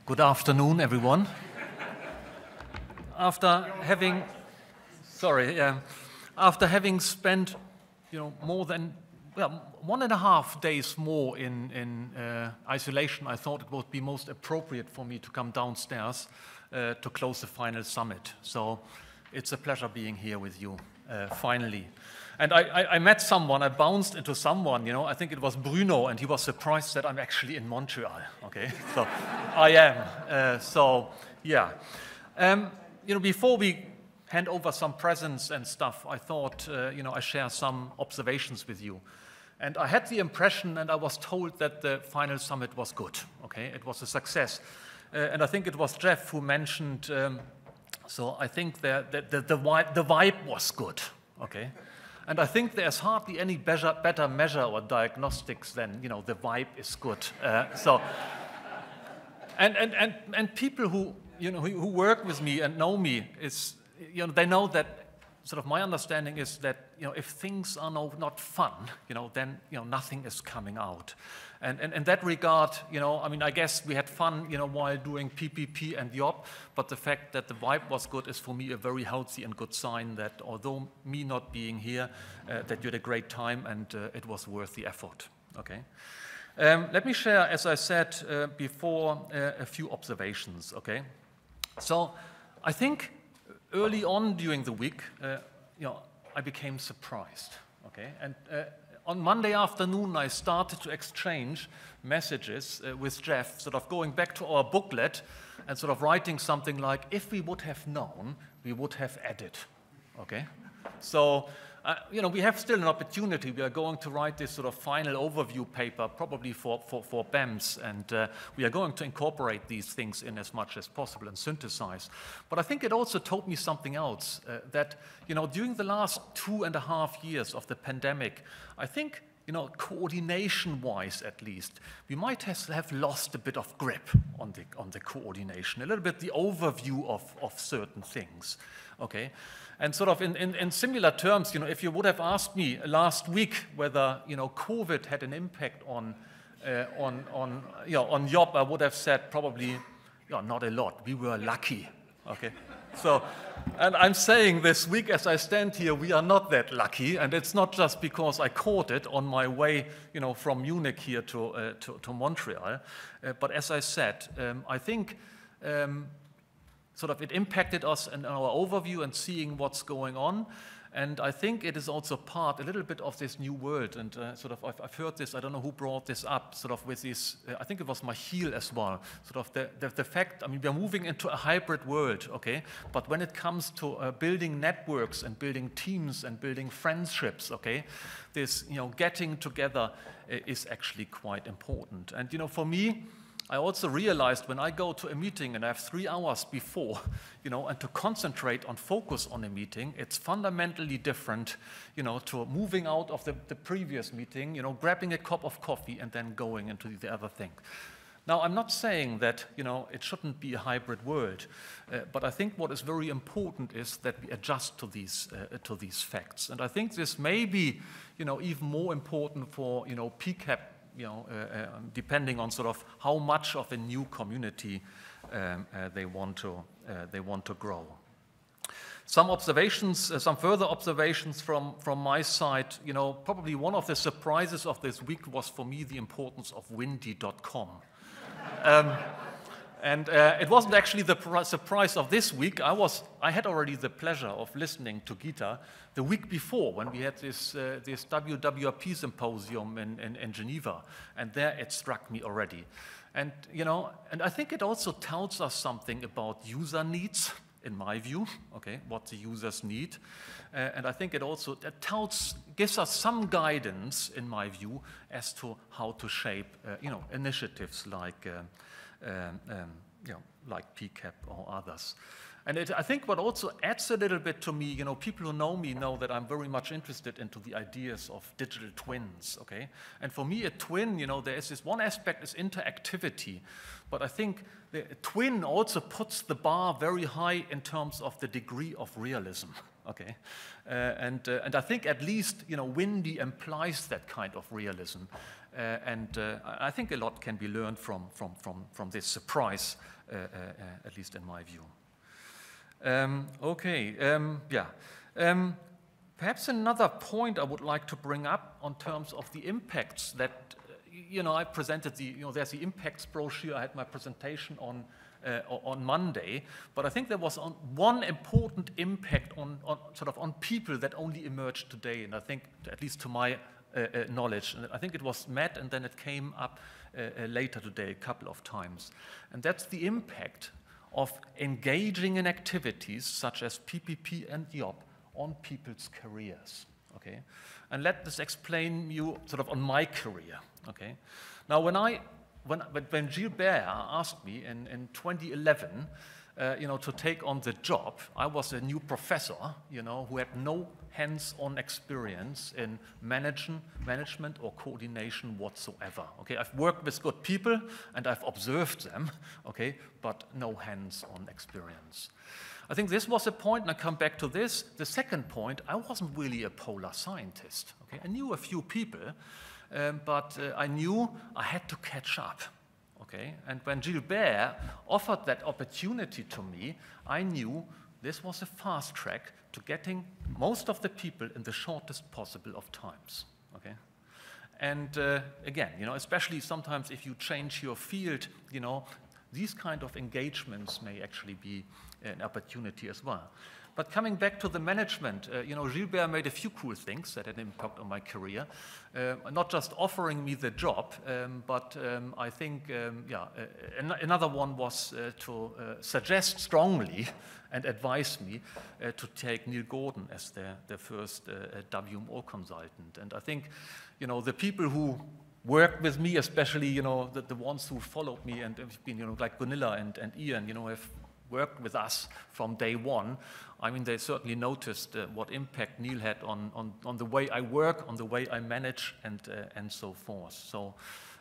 Good afternoon, everyone. After having spent, more than 1.5 days more in isolation, I thought it would be most appropriate for me to come downstairs to close the final summit. So it's a pleasure being here with you, finally. And I met someone, I bounced into someone, I think it was Bruno, and he was surprised that I'm actually in Montreal, okay? So I am, before we hand over some presents and stuff, I thought, I share some observations with you. And I had the impression, and I was told that the final summit was good, okay? It was a success. And I think it was Jeff who mentioned, so I think the vibe was good, okay? And I think there's hardly any better measure or diagnostics than, the vibe is good. And people who, who work with me and know me, they know that sort of my understanding is that, if things are not fun, then, nothing is coming out. And in that regard, I guess we had fun, while doing PPP and YOPP, but the fact that the vibe was good is for me a very healthy and good sign that although me not being here, that you had a great time and it was worth the effort, okay? Let me share, as I said before, a few observations, okay? So I think early on during the week, I became surprised, okay? And on Monday afternoon, I started to exchange messages with Jeff, sort of going back to our booklet and sort of writing something like, if we would have known, we would have added, okay? So, we have still an opportunity. We are going to write this sort of final overview paper, probably for BEMS, and we are going to incorporate these things in as much as possible and synthesize. But I think it also told me something else, that, during the last 2.5 years of the pandemic, I think, coordination-wise at least, we might have lost a bit of grip on the coordination, a little bit the overview of certain things, okay? And sort of in similar terms, if you would have asked me last week whether, COVID had an impact on YOPP, I would have said probably, not a lot. We were lucky, okay? So, and I'm saying this week as I stand here, we are not that lucky, and it's not just because I caught it on my way, from Munich here to Montreal, but as I said, I think sort of it impacted us in our overview and seeing what's going on. And I think it is also part, a little bit of this new world. And sort of, I've heard this, I don't know who brought this up, sort of with this, I think it was Mahil as well, sort of the fact, we're moving into a hybrid world, okay? But when it comes to building networks and building teams and building friendships, okay, this, getting together is actually quite important. And, for me, I also realized when I go to a meeting and I have 3 hours before, and to concentrate on focus on a meeting, it's fundamentally different, to moving out of the previous meeting, grabbing a cup of coffee and then going into the other thing. Now, I'm not saying that, it shouldn't be a hybrid world, but I think what is very important is that we adjust to these facts. And I think this may be, even more important for, PCAP, depending on sort of how much of a new community they want to grow. Some observations, some further observations from my side. Probably one of the surprises of this week was for me the importance of windy.com. And it wasn't actually the surprise of this week. I had already the pleasure of listening to Gita the week before when we had this WWRP symposium in Geneva, and there it struck me already. And and I think it also tells us something about user needs, in my view, okay, what the users need, and I think it also gives us some guidance, in my view, as to how to shape initiatives like like PCAP or others. And I think what also adds a little bit to me, people who know me know that I'm very much interested into the ideas of digital twins, okay? And for me, a twin, there is this one aspect is interactivity, but I think the twin also puts the bar very high in terms of the degree of realism, okay? And I think at least, Windy implies that kind of realism. and I think a lot can be learned from this surprise, at least in my view. Perhaps another point I would like to bring up on terms of the impacts that, I presented there's the impacts brochure. I had my presentation on Monday, but I think there was one important impact on people that only emerged today, and I think, at least to my knowledge, and I think it was met and then it came up later today a couple of times, and that's the impact of engaging in activities such as PPP and YOPP on people's careers, okay? And let this explain you on my career, okay? Now, when Gilbert asked me in 2011, to take on the job, I was a new professor, who had no hands-on experience in management or coordination whatsoever. Okay, I've worked with good people and I've observed them, okay, but no hands-on experience. I think this was a point, and I come back to this. The second point, I wasn't really a polar scientist. Okay, I knew a few people, but I knew I had to catch up. Okay, and when Gilbert offered that opportunity to me, I knew this was a fast track to getting most of the people in the shortest possible of times. Okay, and again, especially sometimes if you change your field, these kind of engagements may actually be an opportunity as well. But coming back to the management, Gilbert made a few cool things that had an impact on my career. Not just offering me the job, but I think, another one was to suggest strongly and advise me to take Neil Gordon as the first WMO consultant. And I think, the people who worked with me, especially, the ones who followed me and have been, like Gunilla and Ian, have worked with us from day one. I mean, they certainly noticed what impact Neil had on the way I work, on the way I manage, and so forth. So,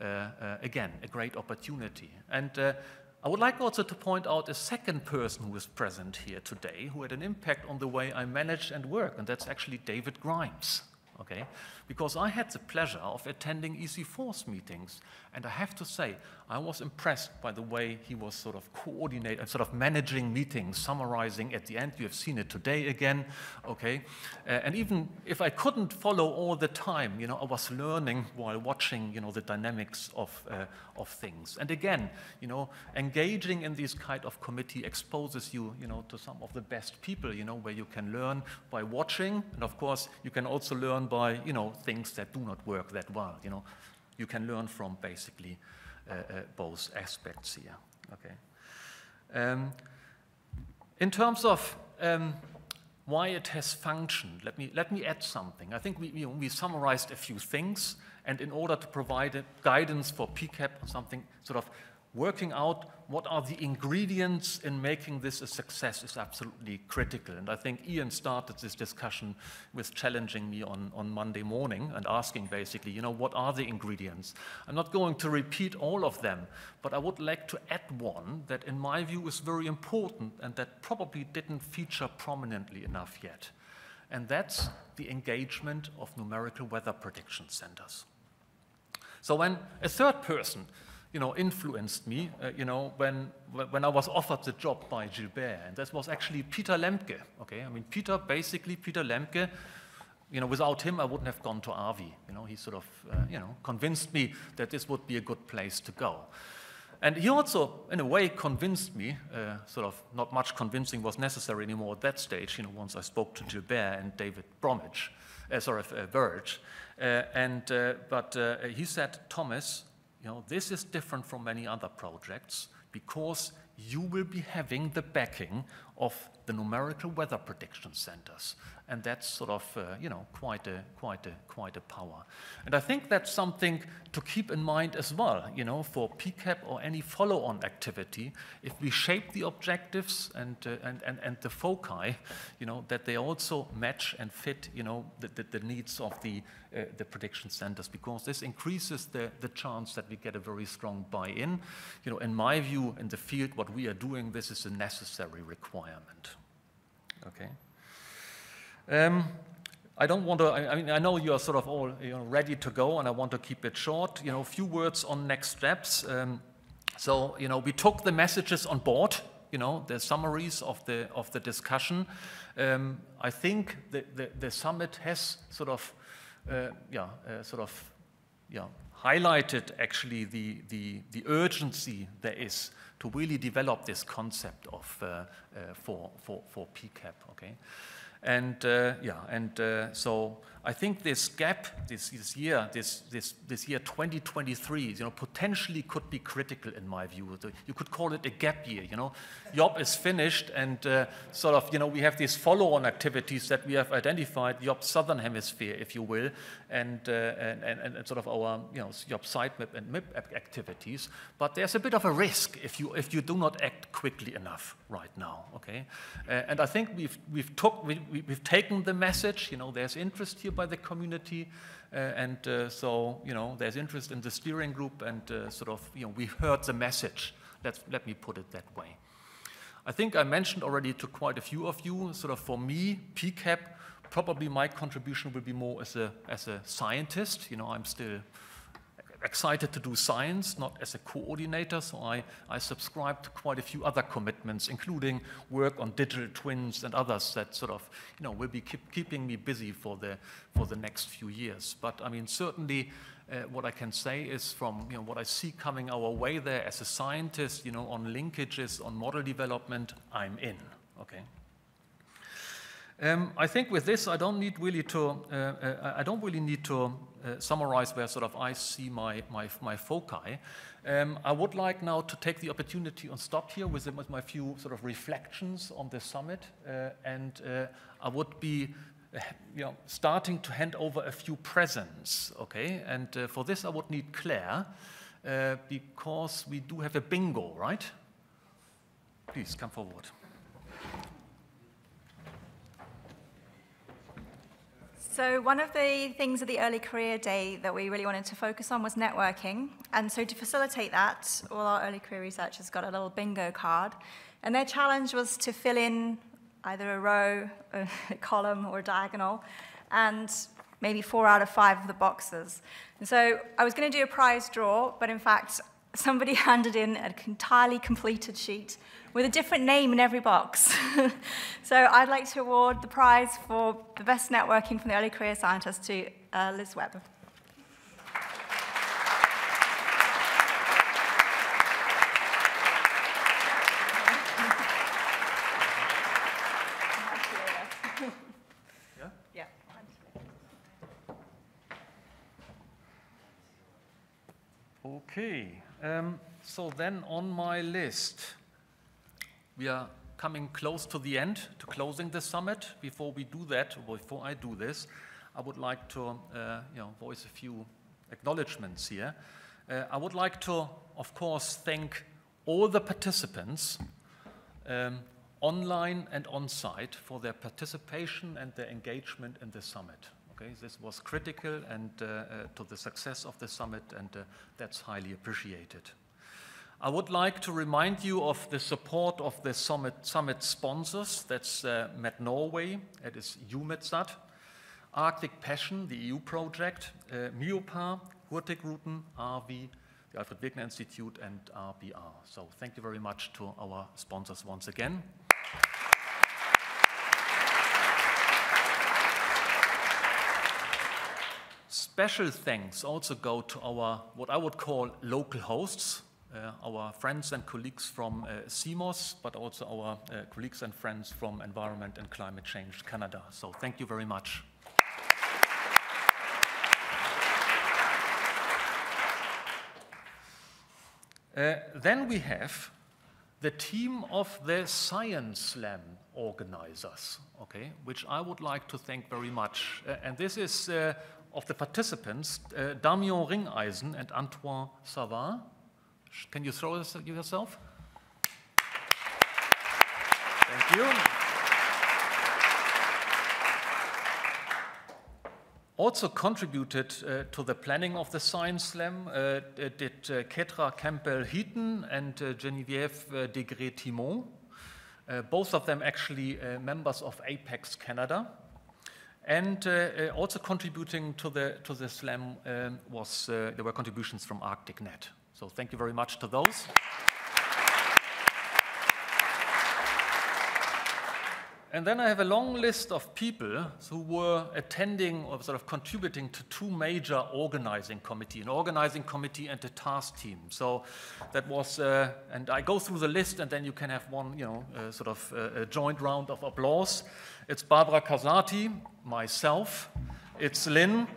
again, a great opportunity. And I would like also to point out a second person who is present here today who had an impact on the way I manage and work, and that's actually David Grimes. Okay, because I had the pleasure of attending EC4's meetings, and I have to say, I was impressed by the way he was coordinating, managing meetings, summarizing at the end. You have seen it today again, okay? And even if I couldn't follow all the time, I was learning while watching, the dynamics of things. And again, engaging in this kind of committee exposes you, to some of the best people, where you can learn by watching, and of course, you can also learn by, things that do not work that well, You can learn from basically both aspects here, okay? In terms of why it has functioned, let me add something. I think we summarized a few things, and in order to provide guidance for PCAP or something, working out what are the ingredients in making this a success is absolutely critical. And I think Ian started this discussion with challenging me on Monday morning and asking basically, what are the ingredients? I'm not going to repeat all of them, but I would like to add one that in my view is very important and that probably didn't feature prominently enough yet. And that's the engagement of numerical weather prediction centers. So when a third person influenced me, when I was offered the job by Gilbert, and this was actually Peter Lemke, okay? I mean, Peter Lemke, without him, I wouldn't have gone to RV. He convinced me that this would be a good place to go. And he also, in a way, convinced me, not much convincing was necessary anymore at that stage, once I spoke to Gilbert and David Verge. But he said, Thomas, this is different from many other projects because you will be having the backing of the numerical weather prediction centers. And that's quite a power. And I think that's something to keep in mind as well, for PCAP or any follow-on activity. If we shape the objectives and the foci, that they also match and fit, the needs of the prediction centers, because this increases the chance that we get a very strong buy-in. In my view, in the field, what we are doing, this is a necessary requirement. Okay. I don't want to, I mean, I know you are sort of all ready to go, and I want to keep it short. A few words on next steps. So, we took the messages on board, the summaries of the discussion. I think the summit has sort of highlighted actually the urgency there is to really develop this concept of for PCAP. Okay. And so I think this gap, this year 2023, potentially could be critical in my view. You could call it a gap year. YOPP is finished, and sort of we have these follow-on activities that we have identified, YOPP Southern Hemisphere, if you will, and sort of our YOPP sitemap and MIP activities. But there's a bit of a risk if you do not act quickly enough right now. Okay, and I think we've taken the message. There's interest here by the community, so there's interest in the steering group, and sort of we've heard the message. Let me put it that way. I think I mentioned already to quite a few of you. Sort of for me, PCAP, probably my contribution will be more as a scientist. I'm still excited to do science, not as a coordinator, so I subscribe to quite a few other commitments, including work on digital twins and others that sort of will be keeping me busy for the next few years. But I mean, certainly what I can say is from what I see coming our way there as a scientist, on linkages, on model development, I'm in. Okay. I think with this, I don't really need to summarize where sort of I see my foci. I would like now to take the opportunity and stop here with my few sort of reflections on the summit, and I would be starting to hand over a few presents. Okay, and for this I would need Claire, because we do have a bingo, right? Please come forward. So one of the things at the Early Career Day that we really wanted to focus on was networking. And so to facilitate that, all our early career researchers got a little bingo card. And their challenge was to fill in either a row, a column, or a diagonal, and maybe 4 out of 5 of the boxes. And so I was going to do a prize draw, but in fact, somebody handed in an entirely completed sheet with a different name in every box. So I'd like to award the prize for the best networking from the early career scientist to Liz Webb. Yeah? Yeah. Okay. So then on my list, we are coming close to the end, to closing the summit. Before we do that, or before I do this, I would like to voice a few acknowledgements here. I would like to, of course, thank all the participants, online and on-site, for their participation and their engagement in the summit. Okay, this was critical and to the success of the summit, and that's highly appreciated. I would like to remind you of the support of the summit sponsors. That's Med Norway, it is UMedSat, Arctic Passion, the EU project, MIOPA, Hurtigruten, RV, the Alfred Wegener Institute, and RBR. So thank you very much to our sponsors once again. Special thanks also go to our, what I would call, local hosts, our friends and colleagues from CMOS, but also our colleagues and friends from Environment and Climate Change Canada. So thank you very much. Then we have the team of the Science Slam organizers, okay, which I would like to thank very much. And this is of the participants, Damian Ringeisen and Antoine Savard. Can you throw this yourself? Thank you. Also contributed to the planning of the Science Slam did Ketra Campbell-Heaton and Geneviève Degré-Timon. Both of them actually members of Apex Canada. And also contributing to the slam there were contributions from ArcticNet. So thank you very much to those. And then I have a long list of people who were attending or sort of contributing to two major organizing committees, an organizing committee and a task team. So that was, and I go through the list and then you can have one, sort of a joint round of applause. It's Barbara Casati, myself, it's Lynn,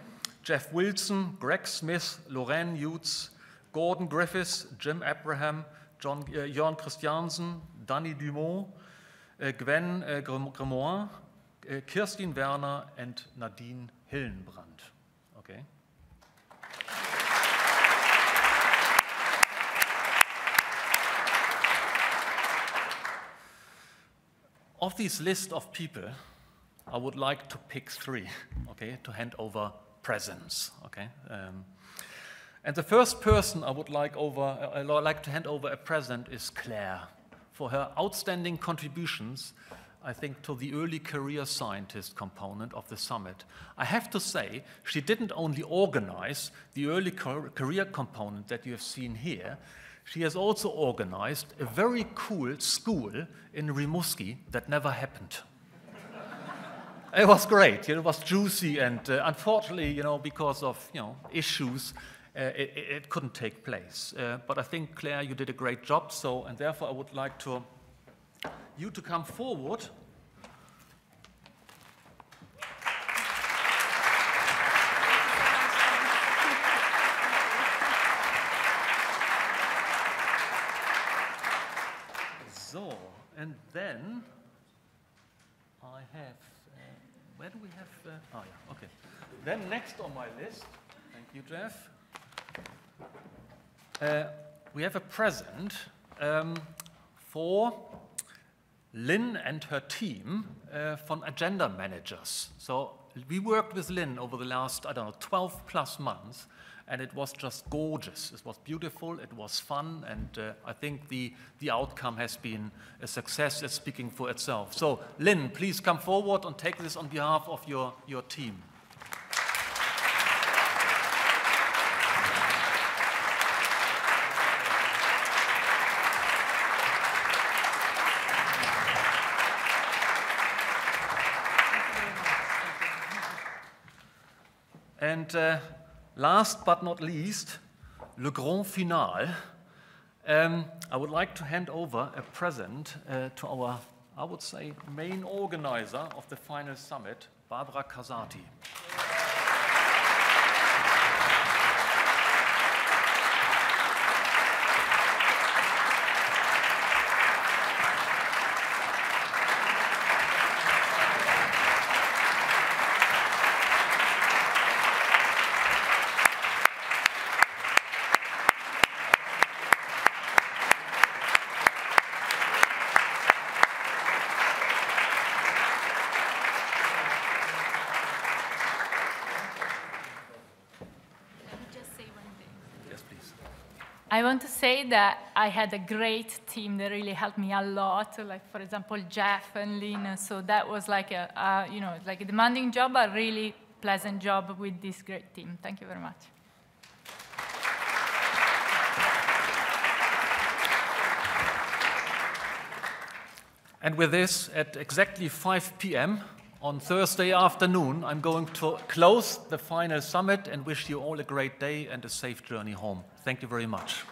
Jeff Wilson, Greg Smith, Lorraine Utes, Gordon Griffiths, Jim Abraham, Jörn Christiansen, Danny Dumont, Gwen Grimoire, Kirstin Werner, and Nadine Hillenbrand. Okay. Of this list of people, I would like to pick three, okay, to hand over presents. Okay. And the first person I would like to hand over a present is Claire, for her outstanding contributions, I think, to the early career scientist component of the summit. I have to say, she didn't only organize the early career component that you have seen here, she has also organized a very cool school in Rimouski that never happened. It was great, it was juicy, and unfortunately, because of issues, it couldn't take place. But I think, Claire, you did a great job, and therefore I would like you to come forward. So, and then I have, where do we have, oh yeah, okay. Then next on my list, thank you, Jeff. We have a present for Lynn and her team from Agenda Managers. So we worked with Lynn over the last, 12 plus months, and it was just gorgeous. It was beautiful, it was fun, and I think the outcome has been a success. It's speaking for itself. So Lynn, please come forward and take this on behalf of your team. And last but not least, le grand finale. I would like to hand over a present to our, I would say, main organizer of the final summit, Barbara Casati. I want to say that I had a great team that really helped me a lot, like, for example, Jeff and Lynn. So that was like a demanding job, a really pleasant job with this great team. Thank you very much. And with this, at exactly 5 p.m. on Thursday afternoon, I'm going to close the final summit and wish you all a great day and a safe journey home. Thank you very much.